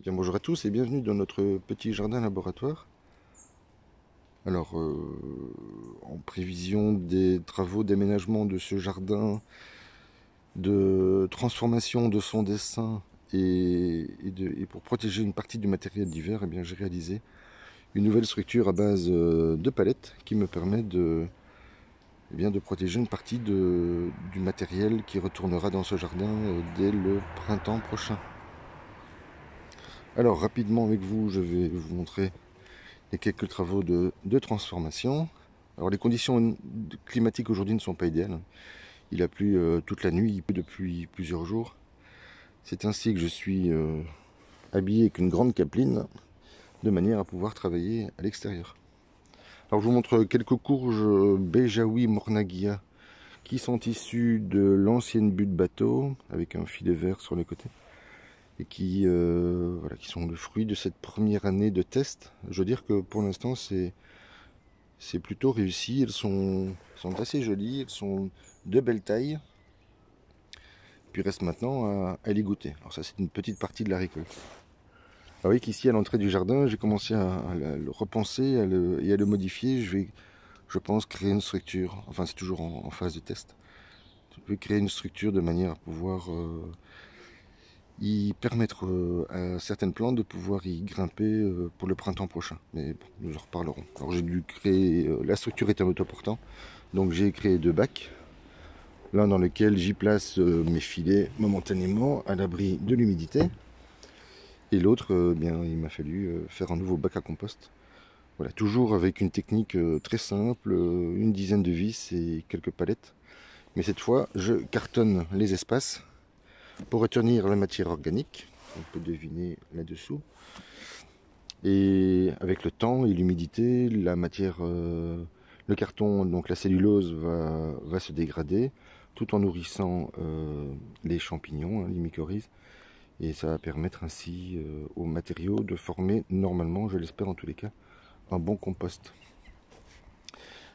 Bien, bonjour à tous et bienvenue dans notre petit jardin laboratoire. Alors, en prévision des travaux d'aménagement de ce jardin, de transformation de son dessin et pour protéger une partie du matériel d'hiver, eh bien, j'ai réalisé une nouvelle structure à base de palettes qui me permet eh bien, de protéger une partie du matériel qui retournera dans ce jardin dès le printemps prochain. Alors, rapidement avec vous, je vais vous montrer et quelques travaux de transformation. Alors les conditions climatiques aujourd'hui ne sont pas idéales. Il a plu toute la nuit, il pleut depuis plusieurs jours. C'est ainsi que je suis habillé avec une grande capeline de manière à pouvoir travailler à l'extérieur. Alors je vous montre quelques courges Bejaoui Mornagia qui sont issues de l'ancienne butte bateau avec un filet vert sur les côtés et voilà, qui sont le fruit de cette première année de test. Je veux dire que pour l'instant c'est plutôt réussi, sont assez jolies, elles sont de belle taille. Puis reste maintenant à les goûter. Alors ça c'est une petite partie de la récolte. Alors vous voyez qu'ici à l'entrée du jardin, j'ai commencé à le repenser et à le modifier. Je vais, je pense, créer une structure. Enfin c'est toujours en phase de test. Je vais créer une structure de manière à pouvoir y permettre à certaines plantes de pouvoir y grimper pour le printemps prochain. Mais bon, nous en reparlerons. Alors j'ai dû créer, la structure est un autoportant. Donc j'ai créé deux bacs, l'un dans lequel j'y place mes filets momentanément à l'abri de l'humidité, et l'autre, bien, il m'a fallu faire un nouveau bac à compost. Voilà, toujours avec une technique très simple, une dizaine de vis et quelques palettes. Mais cette fois, je cartonne les espaces pour retenir la matière organique. On peut deviner là-dessous. Et avec le temps et l'humidité, la matière, le carton, donc la cellulose, va se dégrader tout en nourrissant les champignons, hein, les mycorhizes. Et ça va permettre ainsi aux matériaux de former normalement, je l'espère en tous les cas, un bon compost.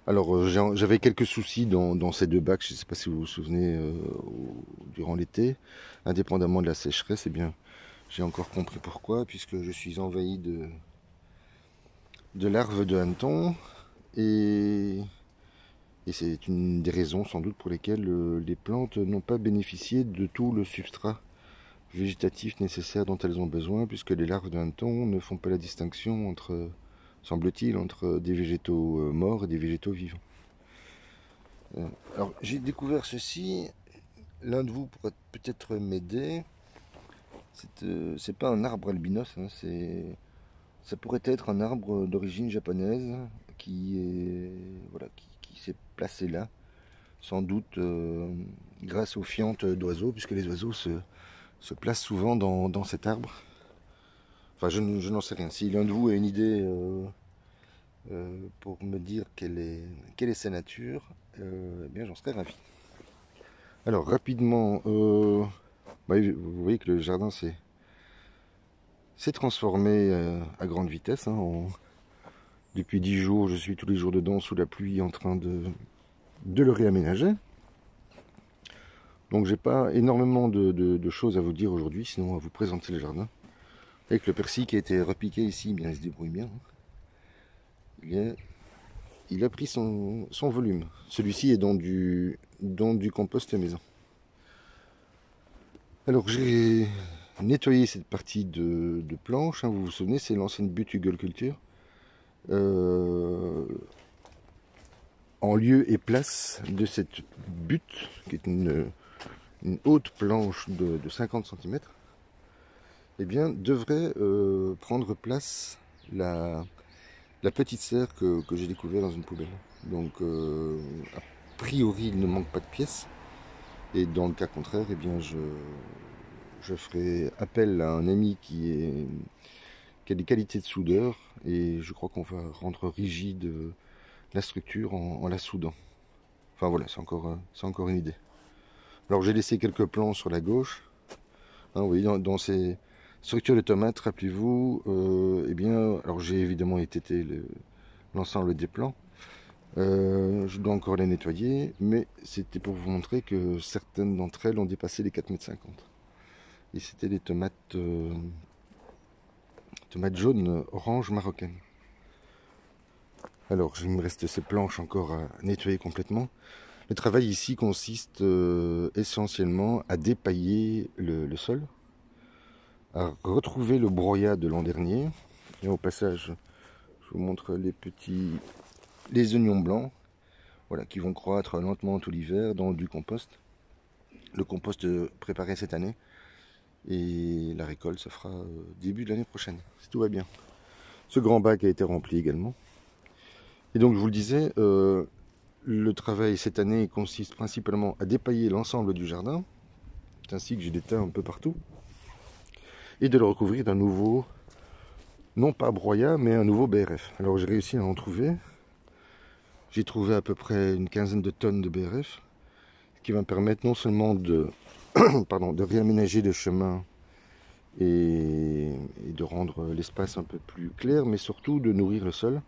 Alors j'avais quelques soucis dans ces deux bacs, je ne sais pas si vous vous souvenez, durant l'été, indépendamment de la sécheresse, eh bien j'ai encore compris pourquoi, puisque je suis envahi de larves de hannetons et c'est une des raisons sans doute pour lesquelles les plantes n'ont pas bénéficié de tout le substrat végétatif nécessaire dont elles ont besoin, puisque les larves de hannetons ne font pas la distinction entre, semble-t-il, entre des végétaux morts et des végétaux vivants. Alors j'ai découvert ceci, l'un de vous pourrait peut-être m'aider. C'est pas un arbre albinos, hein, ça pourrait être un arbre d'origine japonaise qui est voilà qui s'est placé là, sans doute grâce aux fientes d'oiseaux, puisque les oiseaux se placent souvent dans cet arbre. Enfin, je n'en sais rien. Si l'un de vous a une idée pour me dire quelle est sa nature, eh bien j'en serais ravi. Alors rapidement, vous voyez que le jardin s'est transformé à grande vitesse. Hein, depuis 10 jours, je suis tous les jours dedans sous la pluie en train de le réaménager. Donc j'ai pas énormément de choses à vous dire aujourd'hui, sinon à vous présenter le jardin. Avec le persil qui a été repiqué ici, bien, il se débrouille bien. Il a pris son volume. Celui-ci est dans du compost maison. Alors j'ai nettoyé cette partie de planche, hein, vous vous souvenez, c'est l'ancienne butte Hugel Culture. En lieu et place de cette butte, qui est une haute planche de 50 cm, eh bien, devrait prendre place la petite serre que j'ai découvert dans une poubelle. Donc, a priori, il ne manque pas de pièces. Et dans le cas contraire, eh bien, je ferai appel à un ami qui a des qualités de soudeur. Et je crois qu'on va rendre rigide la structure en la soudant. Enfin voilà, c'est encore une idée. Alors j'ai laissé quelques plans sur la gauche. Hein, vous voyez, dans ces structures de tomates, rappelez-vous, eh bien, alors j'ai évidemment étêté l'ensemble des plants. Je dois encore les nettoyer, mais c'était pour vous montrer que certaines d'entre elles ont dépassé les 4,50 m. Et c'était des tomates tomates jaunes orange marocaine. Alors il me reste ces planches encore à nettoyer complètement. Le travail ici consiste essentiellement à dépailler le sol, à retrouver le broyat de l'an dernier. Et au passage, je vous montre les oignons blancs, voilà, qui vont croître lentement tout l'hiver dans du compost. Le compost préparé cette année. Et la récolte, ça fera début de l'année prochaine, si tout va bien. Ce grand bac a été rempli également. Et donc, je vous le disais, le travail cette année consiste principalement à dépailler l'ensemble du jardin, ainsi que j'ai des tas un peu partout, et de le recouvrir d'un nouveau, non pas broyat, mais un nouveau BRF. Alors, j'ai réussi à en trouver. J'ai trouvé à peu près une quinzaine de tonnes de BRF, ce qui va me permettre non seulement de, de réaménager les chemins et de rendre l'espace un peu plus clair, mais surtout de nourrir le sol,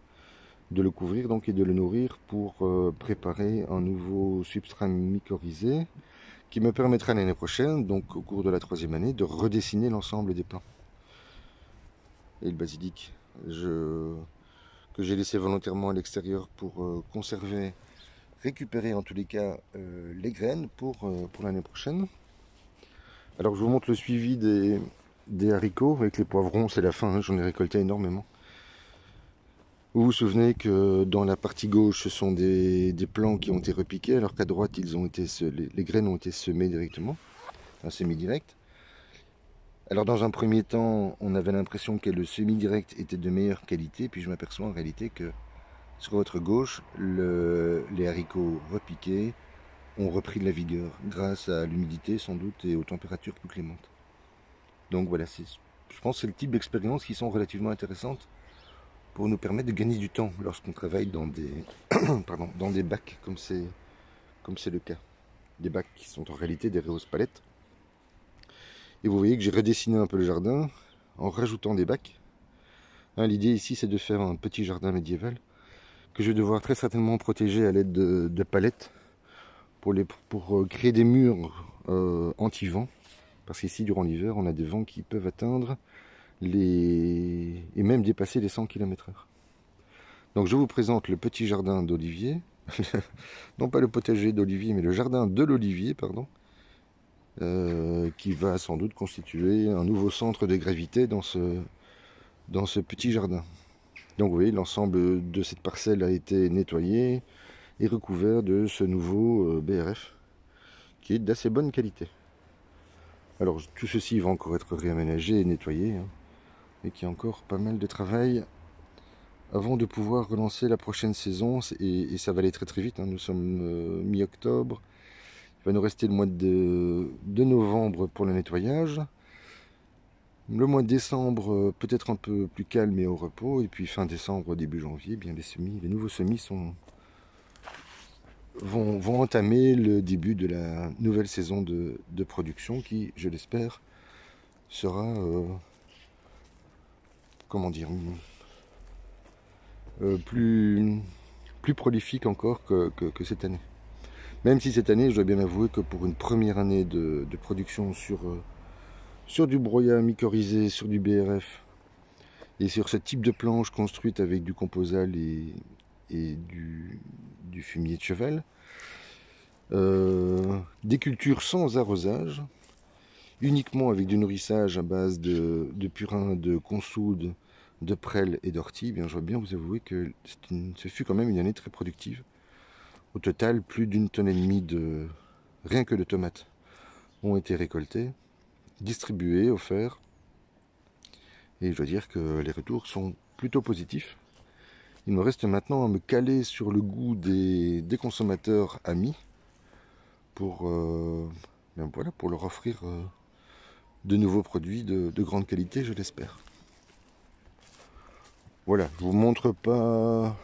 de le couvrir donc et de le nourrir pour préparer un nouveau substrat mycorhizé qui me permettra l'année prochaine, donc au cours de la 3e année, de redessiner l'ensemble des plants. Et le basilic, que j'ai laissé volontairement à l'extérieur pour conserver, récupérer en tous les cas les graines pour l'année prochaine. Alors je vous montre le suivi des haricots avec les poivrons, c'est la fin, hein, j'en ai récolté énormément. Vous vous souvenez que dans la partie gauche, ce sont des plants qui ont été repiqués, alors qu'à droite, les graines ont été semées directement, un semi-direct. Alors dans un premier temps, on avait l'impression que le semi-direct était de meilleure qualité, puis je m'aperçois en réalité que sur votre gauche, les haricots repiqués ont repris de la vigueur, grâce à l'humidité sans doute et aux températures plus clémentes. Donc voilà, je pense que c'est le type d'expériences qui sont relativement intéressantes pour nous permettre de gagner du temps lorsqu'on travaille dans des, dans des bacs comme c'est le cas. Des bacs qui sont en réalité des rehausse palettes. Et vous voyez que j'ai redessiné un peu le jardin en rajoutant des bacs. Hein, l'idée ici c'est de faire un petit jardin médiéval que je vais devoir très certainement protéger à l'aide de palettes pour créer des murs anti-vent. Parce qu'ici durant l'hiver on a des vents qui peuvent atteindre et même dépasser les 100 km/h. Donc je vous présente le petit jardin d'Olivier, non pas le potager d'Olivier, mais le jardin de l'Olivier, pardon, qui va sans doute constituer un nouveau centre de gravité dans ce petit jardin. Donc vous voyez, l'ensemble de cette parcelle a été nettoyé et recouvert de ce nouveau BRF, qui est d'assez bonne qualité. Alors tout ceci va encore être réaménagé et nettoyé, hein, et qu'il y a encore pas mal de travail avant de pouvoir relancer la prochaine saison, et ça va aller très très vite, hein. Nous sommes mi-octobre, il va nous rester le mois de novembre pour le nettoyage, le mois de décembre peut-être un peu plus calme et au repos, et puis fin décembre, début janvier, bien les nouveaux semis vont entamer le début de la nouvelle saison de production qui, je l'espère, sera, comment dire, plus prolifique encore que cette année. Même si cette année, je dois bien avouer que pour une première année de production sur du broyat mycorhizé, sur du BRF, et sur ce type de planche construite avec du composal et du fumier de cheval, des cultures sans arrosage, uniquement avec du nourrissage à base de purin, de consoude, de prêle et d'ortie, eh bien je dois bien vous avouer que ce fut quand même une année très productive. Au total, plus d'1,5 tonne rien que de tomates ont été récoltées, distribuées, offertes. Et je dois dire que les retours sont plutôt positifs. Il me reste maintenant à me caler sur le goût des consommateurs amis pour leur offrir de nouveaux produits de grande qualité, je l'espère. Voilà, je vous montre pas.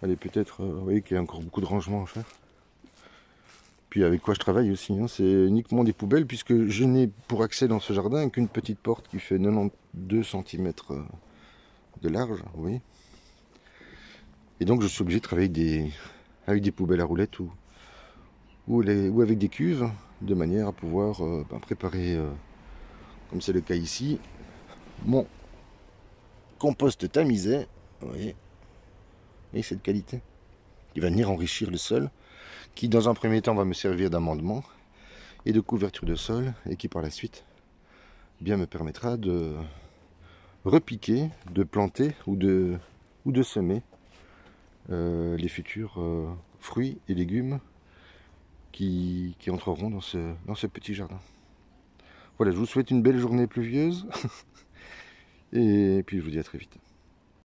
Allez, peut-être, vous voyez qu'il y a encore beaucoup de rangements à faire. Puis avec quoi je travaille aussi, hein, c'est uniquement des poubelles, puisque je n'ai pour accès dans ce jardin qu'une petite porte qui fait 92 cm de large, vous voyez. Et donc je suis obligé de travailler avec des poubelles à roulettes ou avec des cuves, de manière à pouvoir préparer, comme c'est le cas ici, mon compost tamisé, vous voyez, et cette qualité. Il va venir enrichir le sol, qui dans un premier temps va me servir d'amendement et de couverture de sol, et qui par la suite bien me permettra de repiquer, de planter ou de semer les futurs fruits et légumes qui entreront dans ce petit jardin. Voilà, je vous souhaite une belle journée pluvieuse et puis je vous dis à très vite.